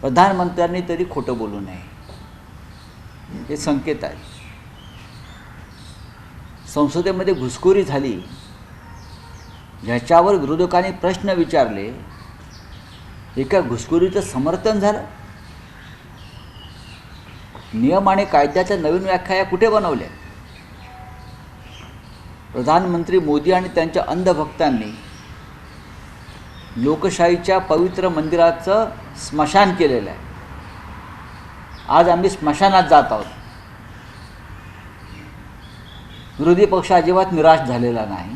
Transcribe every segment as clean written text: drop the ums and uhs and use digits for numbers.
प्रधानमंत्र्यांनी तरी खोटं बोलू नये, हे संकेत आहे. संसदेमध्ये घुसखोरी झाली, ज्याच्यावर विरोधकांनी प्रश्न विचारले, एका घुसखोरीचं समर्थन झालं. नियम आणि कायद्याच्या नवीन व्याख्या कुठे बनवल्या? प्रधानमंत्री मोदी आणि त्यांच्या अंधभक्तांनी लोकशाहीच्या पवित्र मंदिराचं स्मशान केलेलं आहे. आज आम्ही स्मशानात जात आहोत. विरोधी पक्ष अजिबात निराश झालेला नाही.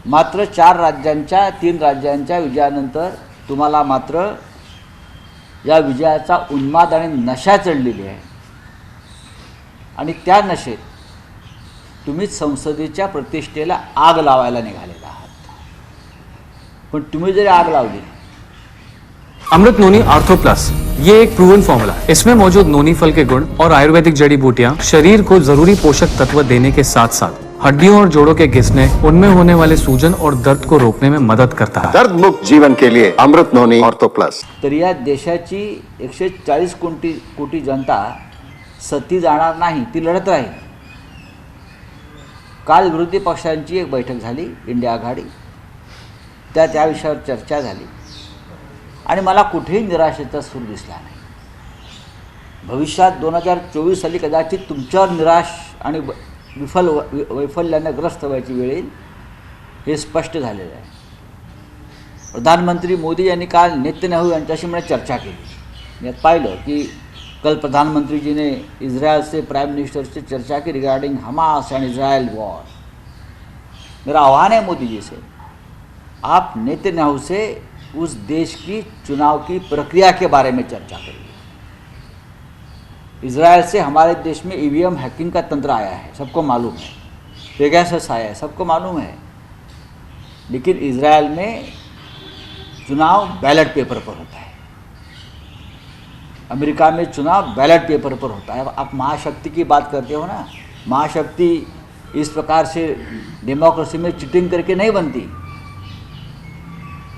मात्र 3 राज्यांच्या विजयानंतर तुम्हाला मात्र या विजयाचा उन्माद आणि नशा चढलेली आहे आणि त्या नशेत तुम्ही संसदेच्या प्रतिष्ठेला आग लावायला निघालेला आहात. पण तुम्ही जरी आग लावली, अमृत नोनी आर्थो प्लस ये एक प्रूवन फॉर्मूला है. इसमें मौजूद नोनी फल के गुण और आयुर्वेदिक जड़ी बूटियां शरीर को जरूरी पोषक तत्व देने के साथ साथ हड्डियों और जोड़ों के घिसने, उनमें होने वाले सूजन और दर्द को रोकने में मदद करता है. दर्द मुक्त जीवन के लिए अमृत नोनी आर्थो प्लस. तर या देशाची 140 कोटी जनता सती जाणार नाही, ती लढत राहील. काल विरोधी पक्षांची एक बैठक झाली, इंडिया आघाडी. त्या विषयावर चर्चा झाली आणि मला कुठेही निराशेचा सूर दिसला नाही. भविष्यात 2024 साली कदाचित तुमच्यावर निराश आणि वैफल्याने ग्रस्त व्हायची वेळ येईल, हे स्पष्ट झालेलं आहे. प्रधानमंत्री मोदी यांनी काल नेतन्याहू यांच्याशी मला चर्चा केली. मी पाहिलं की कल प्रधानमंत्री जी ने इजराइल से प्राइम मिनिस्टर से चर्चा की regarding Hamas end Israel war. मेरा आह्वान है मोदी जी से, आप नेतन्याहू से उस देश की चुनाव की प्रक्रिया के बारे में चर्चा करिए. इजराइल से हमारे देश में ईवीएम हैकिंग का तंत्र आया है, सबको मालूम है. पेगासस आया है, सबको मालूम है. लेकिन इजराइल में चुनाव बैलेट पेपर पर होता है. अमेरिका में चुनाव बैलेट पेपर पर होता है. आप महाशक्ति की बात करते हो ना, महाशक्ति इस प्रकार से डेमोक्रेसी में चीटिंग करके नहीं बनती.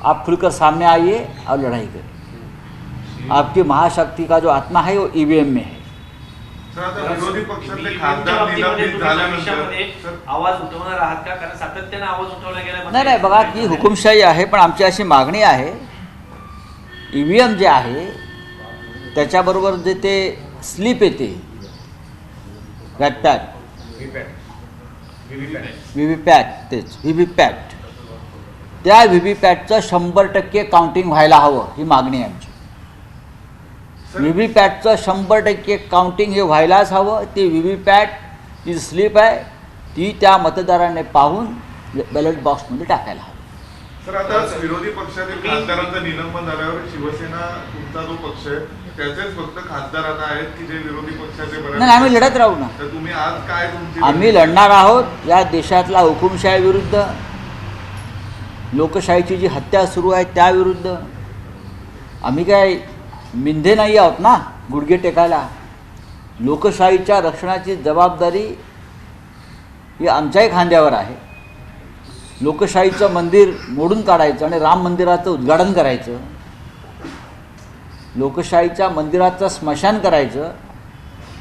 आप खुलकर सामने आइए और लड़ाई करिए. आपकी महाशक्ति का जो आत्मा है वो ईवीएम में है. विरोधी पक्षातले खासदार निलंबित झाल्यानंतर आवाज उठवणार आहात का? कारण सातत्याने आवाज उठवला गेला. नाही बघा, की हुकुमशाही आहे, पण आमची अशी मागणी आहे, ईव्हीएम जे आहे त्याच्याबरोबर जे ते स्लिप येते, व्हीव्हीपॅट, त्या व्हीव्हीपॅटचं 100% काउंटिंग व्हायला हवं, ही मागणी आहे आमची. व्हीव्हीपॅटचं 100% काउंटिंग हे व्हायलाच हवं. ती व्हीव्हीपॅट जी स्लिप आहे ती त्या मतदाराने पाहून बॅलेट बॉक्समध्ये टाकायला हवं. सर, आता विरोधी पक्षातील खासदारांचं निलंबन झाल्यावर शिवसेना तुमचा जो पक्ष आहे त्याचेच फक्त खासदार आता आहेत की जे विरोधी पक्षाचे नाही, आम्ही लढत राहू ना. तर तुम्ही आज काय तुमची आम्ही लढणार आहोत या देशातला हुकुमशाही विरुद्ध, लोकशाहीची जी हत्या सुरू आहे त्याविरुद्ध. आम्ही काय मिंधे नाही आहोत ना गुडघे टेकायला. लोकशाहीच्या रक्षणाची जबाबदारी ही आमच्याही खांद्यावर आहे. लोकशाहीचं मंदिर मोडून काढायचं आणि राम मंदिराचं उद्घाटन करायचं, लोकशाहीच्या मंदिराचं स्मशान करायचं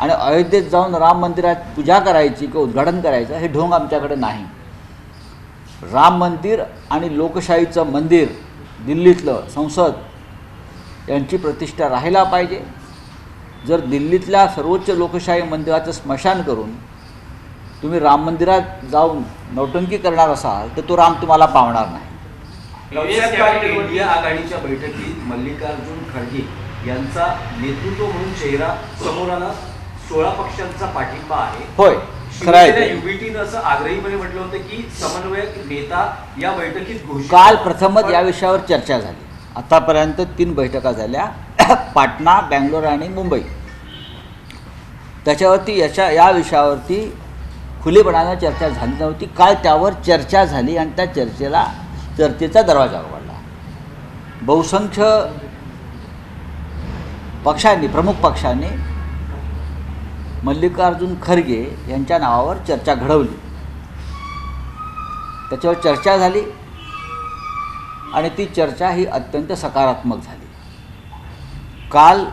आणि अयोध्येत जाऊन राम मंदिरात पूजा करायची किंवा उद्घाटन करायचं, हे ढोंग आमच्याकडे नाही. राम मंदिर आणि लोकशाहीचं मंदिर, दिल्लीतलं संसद यांची प्रतिष्ठा राहायला पाहिजे. जर दिल्लीतल्या सर्वोच्च लोकशाही मंदिराचं स्मशान करून तुम्ही राम मंदिरात जाऊन नौटंकी करणार असाल तर तो राम तुम्हाला पावणार नाही. इंडिया आघाडीच्या बैठकीत मल्लिकार्जुन खरगे यांचा नेतृत्व म्हणून चेहरा समोर आला. 16 पक्षांचा पाठिंबा आहे. होय, खरं आहे. युबीटीनं असं आग्रहीपणे म्हटलं होतं की समन्वयक नेता या बैठकीत घोषित. काल प्रथमच या विषयावर चर्चा झाली. आतापर्यंत 3 बैठका झाल्या, पाटणा, बँगलोर आणि मुंबई. त्याच्यावरती या विषयावरती खुलेपणानं चर्चा झाली नव्हती. काल त्यावर चर्चा झाली आणि त्या चर्चेचा दरवाजा उघडला. बहुसंख्य पक्षांनी, प्रमुख पक्षांनी मल्लिकार्जुन खरगे यांच्या नावावर चर्चा घडवली. त्याच्यावर चर्चा झाली आणि ती चर्चा ही अत्यंत सकारात्मक झाली. काल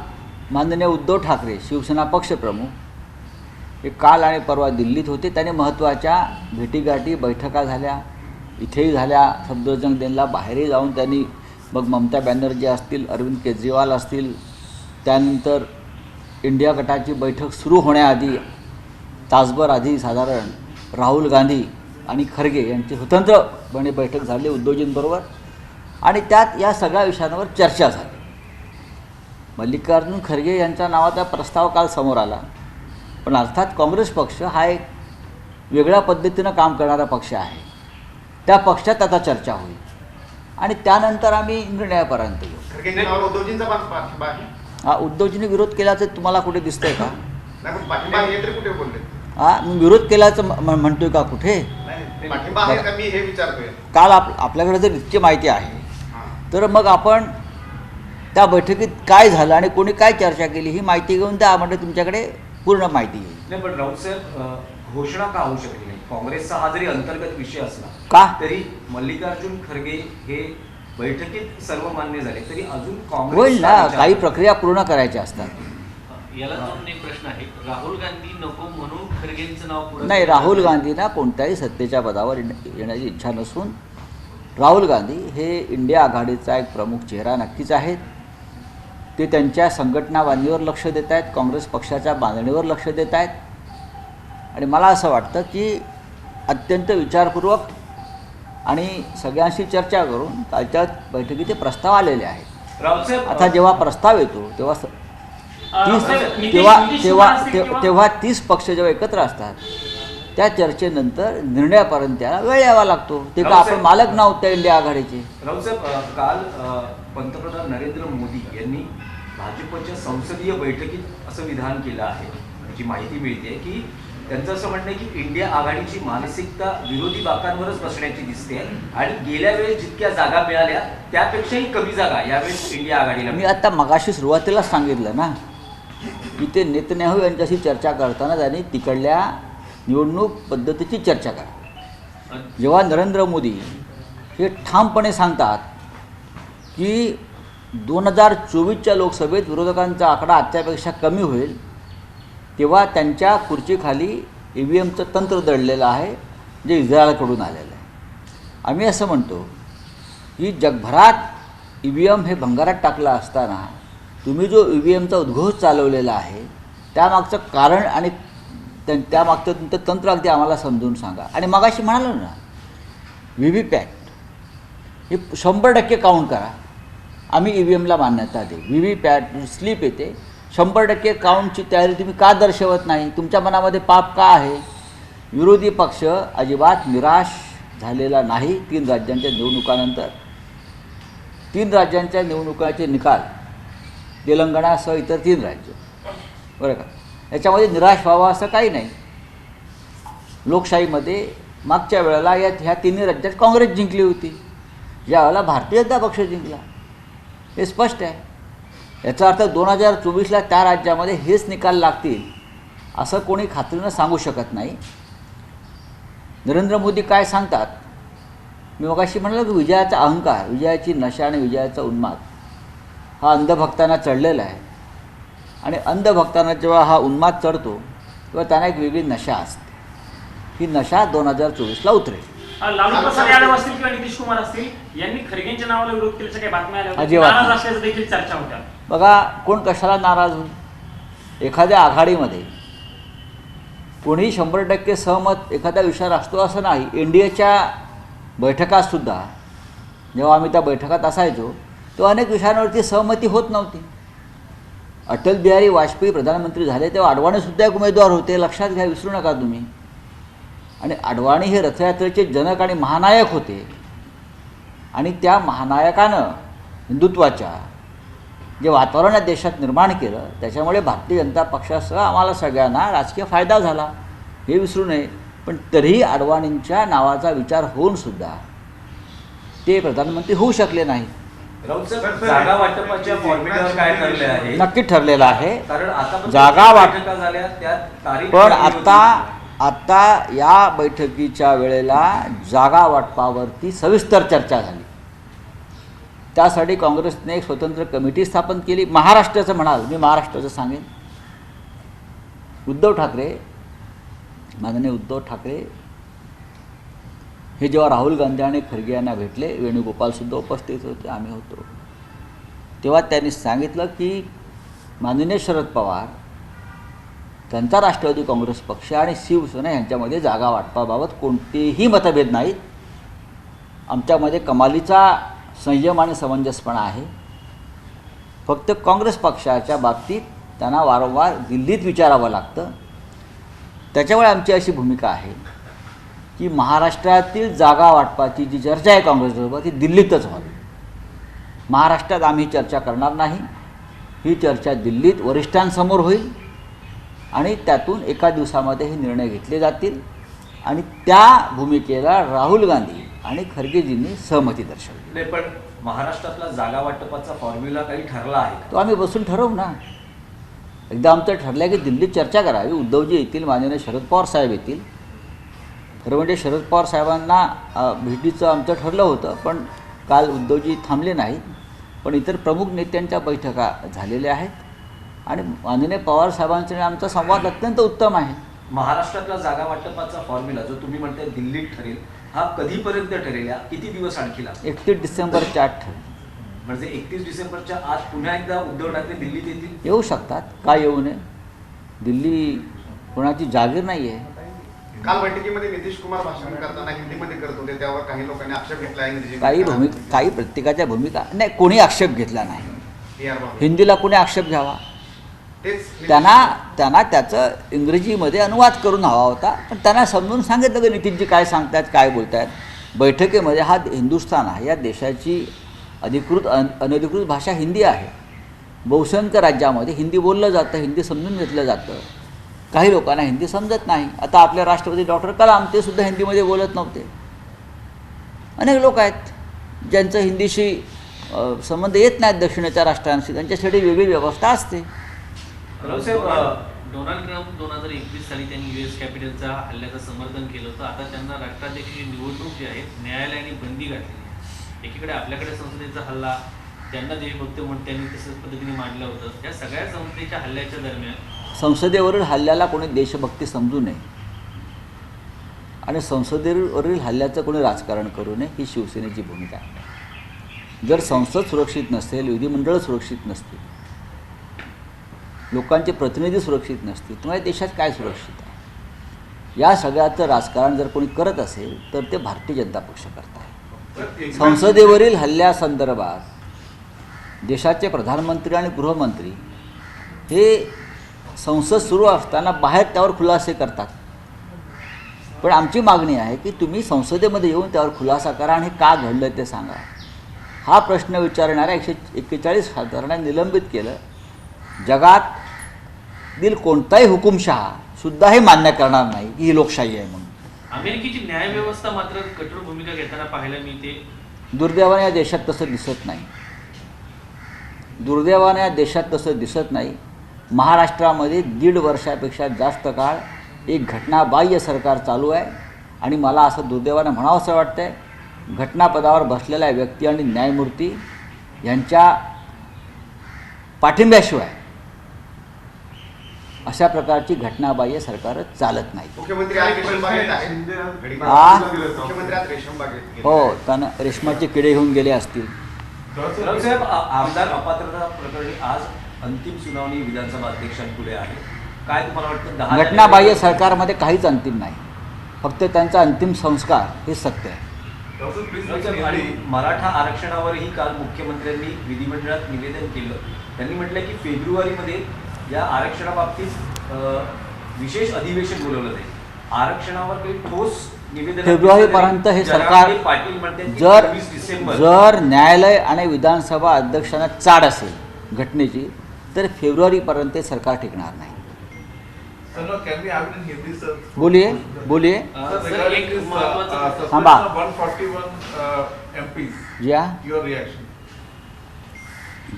माननीय उद्धव ठाकरे शिवसेना पक्षप्रमुख हे काल आणि परवा दिल्लीत होते. त्याने महत्त्वाच्या भेटीगाठी बैठका झाल्या, इथेही झाल्या, सफदरजंग देनला बाहेरही जाऊन त्यांनी मग ममता बॅनर्जी असतील, अरविंद केजरीवाल असतील, त्यानंतर इंडिया गटाची बैठक सुरू होण्याआधी तासभर आधी साधारण राहुल गांधी आणि खरगे यांची स्वतंत्रपणे बैठक झाली उद्धवजींबरोबर आणि त्यात या सगळ्या विषयांवर चर्चा झाली. मल्लिकार्जुन खरगे यांच्या नावाचा प्रस्ताव काल समोर आला, पण अर्थात काँग्रेस पक्ष हा एक वेगळ्या पद्धतीनं काम करणारा पक्ष आहे. त्या पक्षात आता चर्चा होईल आणि त्यानंतर आम्ही निर्णयापर्यंत येऊ. उद्धवजींचा पाठिंबा आहे. हा, उद्धवजींनी विरोध केल्याचं तुम्हाला कुठे दिसतंय का? नाही, पण पाठिंबा आहे तरी कुठे बोलले? हा, मी विरोध केल्याचं म्हणतोय का कुठे? नाही, पाठिंबा आहे का मी हे विचारतोय. काल आपल्याकडे जर इतकी माहिती आहे हां. तर मग आपण त्या बैठकीत काय झालं आणि कोणी काय चर्चा केली ही माहिती घेऊन द्या, म्हणजे तुमच्याकडे पूर्ण माहिती येईल. नाही, पण राऊत साहेब घोषणा का होऊ शकली नाही? काँग्रेसचा हा जरी अंतर्गत विषय असला का? तरी मल्लिकार्जुन खरगे हे बैठकीत सर्व मान्य झाले तरी अजून होईल ना, काही प्रक्रिया पूर्ण करायच्या असतात. याला जाऊन एक प्रश्न आहे, राहुल गांधी नको म्हणून खरगेंचं नाव पुढे नाही, राहुल गांधींना कोणत्याही सत्तेच्या पदावर येण्याची इच्छा नसून राहुल गांधी हे इंडिया आघाडीचा एक प्रमुख चेहरा नक्कीच आहेत. ते त्यांच्या संघटना बांधणीवर लक्ष देत आहेत, काँग्रेस पक्षाच्या बांधणीवर लक्ष देत आहेत आणि मला असं वाटतं की अत्यंत विचारपूर्वक आणि सगळ्यांशी चर्चा करून कालच्या बैठकीत ते प्रस्ताव आलेले आहेत. राऊत साहेब आता जेव्हा प्रस्ताव येतो तेव्हा 30 पक्ष जेव्हा एकत्र असतात त्या चर्चेनंतर निर्णयापर्यंत त्याला वेळ यावा लागतो. ते का आपण मालक नव्हते त्या इंडिया आघाडीचे. राऊत साहेब काल पंतप्रधान नरेंद्र मोदी यांनी भाजपच्या संसदीय बैठकीत असं विधान केलं आहे, जी माहिती मिळते की त्यांचं असं म्हणणं आहे की इंडिया आघाडीची मानसिकता विरोधी बाकांवरच बसण्याची दिसते आणि गेल्या वेळेस जितक्या जागा मिळाल्या त्यापेक्षाही कमी जागा यावेळेस इंडिया आघाडीला. मी आता मगाशी सुरुवातीलाच सांगितलं ना की ते नेतन्याहू यांच्याशी चर्चा करताना त्यांनी तिकडल्या निवडणूक पद्धतीची चर्चा करा. जेव्हा नरेंद्र मोदी हे ठामपणे सांगतात की 2024च्या लोकसभेत विरोधकांचा आकडा आजच्यापेक्षा कमी होईल, तेव्हा त्यांच्या खुर्चीखाली EVMचं तंत्र दडलेलं आहे जे इस्रायलकडून आलेलं आहे. आम्ही असं म्हणतो की जगभरात EVM हे भंगारात टाकलं असताना तुम्ही जो EVMचा उद्घोष चालवलेला आहे त्यामागचं कारण आणि त्यामागचं तुमचं तंत्र अगदी आम्हाला समजून सांगा. आणि मगाशी म्हणालो ना, VVPAT हे 100% काउंट करा, आम्ही EVMला मान्यता देऊ. VVPAT स्लिप येते, 100% काउंटची तयारी तुम्ही का दर्शवत नाही? तुमच्या मनामध्ये पाप का आहे? विरोधी पक्ष अजिबात निराश झालेला नाही. 3 राज्यांच्या निवडणुकानंतर 3 राज्यांच्या निवडणुकाचे निकाल तेलंगणासह इतर 3 राज्य, बरं का, याच्यामध्ये निराश व्हावं असं काही नाही. लोकशाहीमध्ये मागच्या वेळेला ह्या 3 राज्यात काँग्रेस जिंकली होती, यावेळेला भारतीय जनता पक्ष जिंकला, हे स्पष्ट आहे. याचा अर्थ 2024ला त्या राज्यामध्ये हेच निकाल लागतील असं कोणी खात्रीनं सांगू शकत नाही. नरेंद्र मोदी काय सांगतात, मी मगाशी म्हणालो की विजयाचा अहंकार, विजयाची नशा आणि विजयाचा उन्माद हा अंधभक्तांना चढलेला आहे आणि अंधभक्तांना जेव्हा हा उन्माद चढतो तेव्हा त्यांना एक वेगळी नशा असते. ही नशा 2024ला उतरेल. लालू प्रसाद यादव असतील किंवा नितीश कुमार असतील यांनी खरगेंच्या नावाला विरोध केल्याच्या काही बातम्या आल्या होत्या, अजिबात नाराज नाही. असल्याचं देखील चर्चा होत्या. बघा, कोण कशाला नाराज होईल? एखाद्या आघाडीमध्ये कोणी 100% सहमत एखाद्या विषयावर असतो असं नाही. NDAच्या बैठकातसुद्धा जेव्हा आम्ही त्या बैठकात असायचो तेव्हा अनेक विषयांवरती सहमती होत नव्हती. अटल बिहारी वाजपेयी प्रधानमंत्री झाले तेव्हा अडवाणीसुद्धा एक उमेदवार होते, लक्षात घ्या, विसरू नका तुम्ही. आणि अडवाणी हे रथयात्रेचे जनक आणि महानायक होते आणि त्या महानायकानं हिंदुत्वाच्या जे वातावरण या देशात निर्माण केलं त्याच्यामुळे भारतीय जनता पक्षासह आम्हाला सगळ्यांना राजकीय फायदा झाला, हे विसरू नये. पण तरीही अडवाणींच्या नावाचा विचार होऊनसुद्धा ते प्रधानमंत्री होऊ शकले नाही. राऊत साहेब जागा वाटपाच्या फॉर्म्युल्यावर काय ठरले आहे? नक्की ठरलेलं आहे कारण आता जागा बैठका झाल्या त्यात तारीख पण ठरली होती. आता या बैठकीच्या वेळेला जागा वाटपावरती सविस्तर चर्चा झाली. त्यासाठी काँग्रेसने एक स्वतंत्र कमिटी स्थापन केली. महाराष्ट्राचं म्हणाल, मी महाराष्ट्राचं सांगेन. उद्धव ठाकरे, माननीय उद्धव ठाकरे हे जेव्हा राहुल गांधी आणि खरगे यांना भेटले, वेणुगोपालसुद्धा उपस्थित होते, आम्ही होतो, तेव्हा त्यांनी सांगितलं की माननीय शरद पवार, त्यांचा राष्ट्रवादी काँग्रेस पक्ष आणि शिवसेना यांच्यामध्ये जागा वाटपाबाबत कोणतेही मतभेद नाहीत. आमच्यामध्ये कमालीचा संयम आणि समंजसपणा आहे. फक्त काँग्रेस पक्षाच्या बाबतीत त्यांना वारंवार दिल्लीत विचारावं लागतं. त्याच्यामुळे आमची अशी भूमिका आहे की महाराष्ट्रातील जागा वाटपाची जी चर्चा आहे काँग्रेसबरोबर ती दिल्लीतच व्हावी. महाराष्ट्रात आम्ही चर्चा करणार नाही. ही चर्चा दिल्लीत वरिष्ठांसमोर होईल आणि त्यातून एका दिवसामध्ये हे निर्णय घेतले जातील आणि त्या भूमिकेला राहुल गांधी आणि खरगेजींनी सहमती दर्शवली. नाही, पण महाराष्ट्रातला जागा वाटपाचा फॉर्म्युला काही ठरला आहे का? तो आम्ही बसून ठरवू ना. एकदा आमचं ठरलं की दिल्लीत चर्चा करावी. उद्धवजी येतील, माननीय शरद पवार साहेब येतील. खरं म्हणजे शरद पवार साहेबांना भेटीचं आमचं ठरलं होतं, पण काल उद्धवजी थांबले नाहीत. पण इतर प्रमुख नेत्यांच्या बैठका झालेल्या आहेत आणि माननीय पवार साहेबांचा आणि आमचा संवाद अत्यंत उत्तम आहे. महाराष्ट्रातला जागा वाटपाचा फॉर्म्युला जो तुम्ही म्हणताय दिल्लीत ठरेल, हा कधीपर्यंत ठरेल? या किती दिवस आणखी लागतील? 31 डिसेंबरच्या आत ठरेल. म्हणजे 31 डिसेंबरच्या आत पुन्हा एकदा उद्धव ठाकरे दिल्लीत येतील? येऊ शकतात, का येऊ नये. दिल्ली कोणाची जागीर नाही आहे. काल बैठकीमध्ये नितीश कुमार भाषण करताना हिंदीमध्ये करत होते, त्यावर काही लोकांनी आक्षेप घेतला आहे. काही प्रत्येकाच्या भूमिका नाही, कोणी आक्षेप घेतला नाही. हिंदीला कोणी आक्षेप घ्यावा? त्यांना त्याचं इंग्रजीमध्ये अनुवाद करून हवा होता, पण त्यांना समजून सांगितलं की नितीनजी काय सांगतात, काय बोलत आहेत. बैठकीमध्ये हा हिंदुस्थान आहे, या देशाची अधिकृत अनधिकृत भाषा हिंदी आहे. बहुसंख्य राज्यामध्ये हिंदी बोललं जातं, हिंदी समजून घेतलं जातं. काही लोकांना हिंदी समजत नाही. आता आपले राष्ट्रपती डॉक्टर कलाम ते सुद्धा हिंदीमध्ये बोलत नव्हते. अनेक लोक आहेत ज्यांचं हिंदीशी संबंध येत नाहीत दक्षिणेच्या राष्ट्रांशी, त्यांच्यासाठी वेगळी व्यवस्था असते. डोनाल्ड ट्रम्प 2021 साली त्यांनी US कॅपिटलचा हल्ल्याचं समर्थन केलं होतं. आता त्यांना राष्ट्राध्यक्षाची निवडणूक जी आहे न्यायालयाने बंदी घातलेली आहे. एकीकडे आपल्याकडे संसदेचा हल्ला, ज्यांना देशभक्त म्हणून त्यांनी तसंच पद्धतीने मांडलं होतं. या सगळ्या संसदेच्या हल्ल्याच्या दरम्यान संसदेवरील हल्ल्याला कोणी देशभक्ती समजू नये आणि संसदेवरील हल्ल्याचं कोणी राजकारण करू नये, ही शिवसेनेची भूमिका आहे. जर संसद सुरक्षित नसेल, विधिमंडळ सुरक्षित नसतील, लोकांचे प्रतिनिधी सुरक्षित नसतील, तुम्हाला देशात काय सुरक्षित आहे? या सगळ्याचं राजकारण जर कोणी करत असेल तर ते भारतीय जनता पक्ष करत आहे. संसदेवरील हल्ल्यासंदर्भात देशाचे प्रधानमंत्री आणि गृहमंत्री हे संसद सुरू असताना बाहेर त्यावर खुलासे करतात. पण आमची मागणी आहे की तुम्ही संसदेमध्ये येऊन त्यावर खुलासा करा आणि का घडलं ते सांगा. हा प्रश्न विचारणाऱ्या 141 खासदारांना निलंबित केलं. जगातील कोणताही हुकुमशहा सुद्धा हे मान्य करणार नाही की ही लोकशाही आहे म्हणून. अमेरिकेची न्यायव्यवस्था मात्र कठोर भूमिका घेताना पाहायला मिळते. दुर्दैवाने या देशात तसं दिसत नाही. दुर्दैवाने या देशात तसं दिसत नाही. महाराष्ट्रामध्ये 1.5 वर्षापेक्षा जास्त काळ एक घटनाबाह्य सरकार चालू आहे आणि मला असं दुर्दैवाने म्हणावंसं वाटतं आहे, घटनापदावर बसलेल्या व्यक्ती आणि न्यायमूर्ती यांच्या पाठिंब्याशिवाय अशा प्रकारची घटनाबाह्य सरकार चालत नाही. मुख्यमंत्री आज रेशम बागेत आहेत. मुख्यमंत्री आज रेशम बागेत गेले. हो, त्यांना रेशमाचे किडे घेऊन गेले असतील. साहेब, आमदार अपात्रता प्रकरणी आज अंतिम सुनावणी विधानसभा अध्यक्षांपुढे आहे. काय तुम्हाला वाटतं? 10 घटनाबाह्य सरकारमध्ये काहीच अंतिम नाही, फक्त त्यांचा अंतिम संस्कार हे सत्य आहे. आणि मराठा आरक्षणावरही काल मुख्यमंत्र्यांनी विधिमंडळात निवेदन केलं. त्यांनी म्हटलं की फेब्रुवारीमध्ये या आरक्षणाबाबतीत विशेष अधिवेशन बोलवलं जाईल. आरक्षणावर काही ठोस निवेदन फेब्रुवारीपर्यंत हे सरकार, पाटील म्हणतात जर न्यायालय आणि विधानसभा अध्यक्षांना चाड असेल घटनेची तर फेब्रुवारीपर्यंत सरकार टिकणार नाही. बोलिए बोलिए. एक महत्त्वाचं थांबा. 141 MPs. या Your reaction?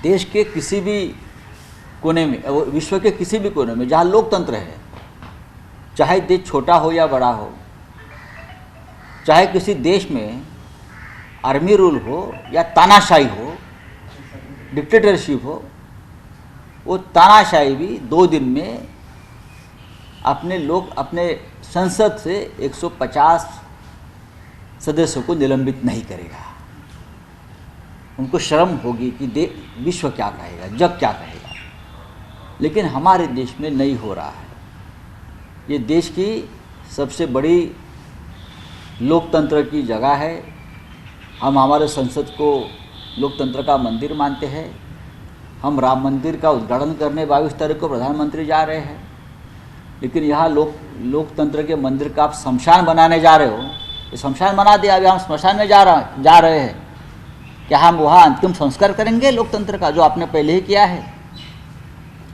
देश के किसी भी कोने में, विश्व के किसी भी कोने में जहाँ लोकतंत्र है, चाहे देश छोटा हो या बड़ा हो, चाहे किसी देश में आर्मी रूल हो या तानाशाही हो, डिक्टेटरशिप हो, वो तानाशाही भी 2 दिन में अपने संसद से 150 सदस्यों को निलंबित नहीं करेगा। उनको शर्म होगी कि विश्व क्या कहेगा, जग क्या कहेगा। लेकिन हमारे देश में नहीं हो रहा है। ये देश की सबसे बड़ी लोकतंत्र की जगह है। हम हमारे संसद को लोकतंत्र का मंदिर मानते हैं। हम राम मंदिर का उद्घाटन करने 22 तारीख को प्रधानमंत्री जा रहे हैं, लेकिन यहाँ लोकतंत्र के मंदिर का आप शमशान बनाने जा रहे हो। ये शमशान बना दिया, अभी हम श्मशान में जा रहे हैं। क्या हम वहाँ अंतिम संस्कार करेंगे लोकतंत्र का, जो आपने पहले ही किया है?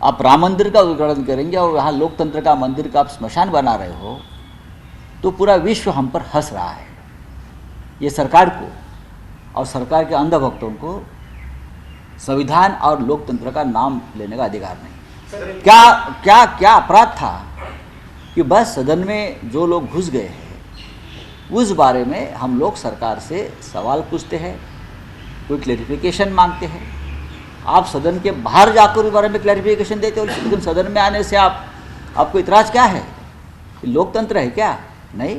आप राम मंदिर का उद्घाटन करेंगे और यहाँ लोकतंत्र का मंदिर का आप श्मशान बना रहे हो, तो पूरा विश्व हम पर हंस रहा है। ये सरकार को और सरकार के अंधभक्तों को संविधान और लोकतंत्र का नाम लेने का अधिकार नहीं। क्या अपराध था कि बस सदन में जो लोग घुस गए हैं उस बारे में हम लोग सरकार से सवाल पूछते हैं, कोई क्लैरिफिकेशन मांगते हैं। आप सदन के बाहर जाकर उस बारे में क्लैरिफिकेशन देते हो, लेकिन सदन में आने से आपको इतराज़ क्या है? लोकतंत्र है क्या? नहीं।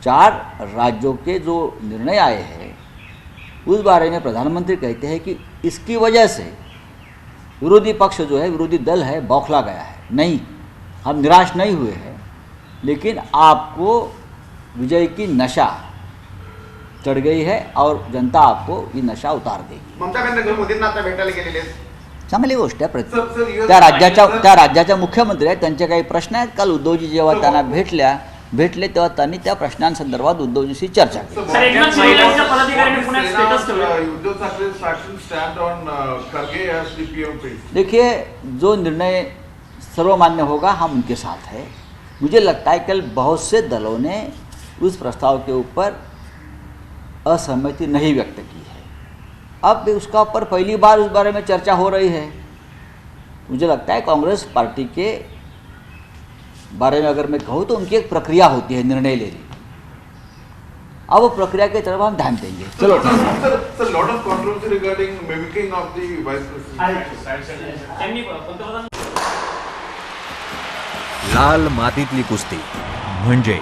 4 राज्यों के जो निर्णय आए हैं उस बारे में प्रधानमंत्री कहते हैं कि इसकी वजह से विरोधी पक्ष जो है, विरोधी दल है, बौखला गया है। नहीं, हम निराश नहीं हुए हैं, लेकिन आपको विजय की नशा चढ़ गई है और जनता आपको ये नशा उतार देगी। ममता बॅनर्जी मोदींना आता भेटायला गेलेले आहेत. चांगली गोष्ट आहे. सर, त्या राज्याच्या मुख्यमंत्री आहेत, त्यांचे काही प्रश्न आहेत. काल उद्धवजी जेव्हा त्यांना भेटले तेव्हा त्यांनी त्या प्रश्नांसंदर्भात उद्धवजीशी चर्चा केली. सर, एकनाथ शिंदे यांच्या पदाधिकाऱ्यांनी पुण्यात स्टेटस ठेवलं. Uddhav Thackeray faction stand on Kharge as the PM face. देखिए, जो निर्णय सर्वमान्य होगा हम उनके साथ हैं। मुझे लगता है कल बहुत से दलों ने उस प्रस्ताव के ऊपर असहमति नहीं व्यक्त की है। अब उसका ऊपर पहली बार उस बारे में चर्चा हो रही है। मुझे लगता है कांग्रेस पार्टी के बारे में अगर मैं कहूँ तो उनकी एक प्रक्रिया होती है निर्णय लेने। अब वो प्रक्रिया की तरफ हम ध्यान देंगे। चलो, Sir, lot of controversy regarding mimicking of the vice president. त्यांनी पंतप्रधान लाल मातीतली कुस्ती म्हणजे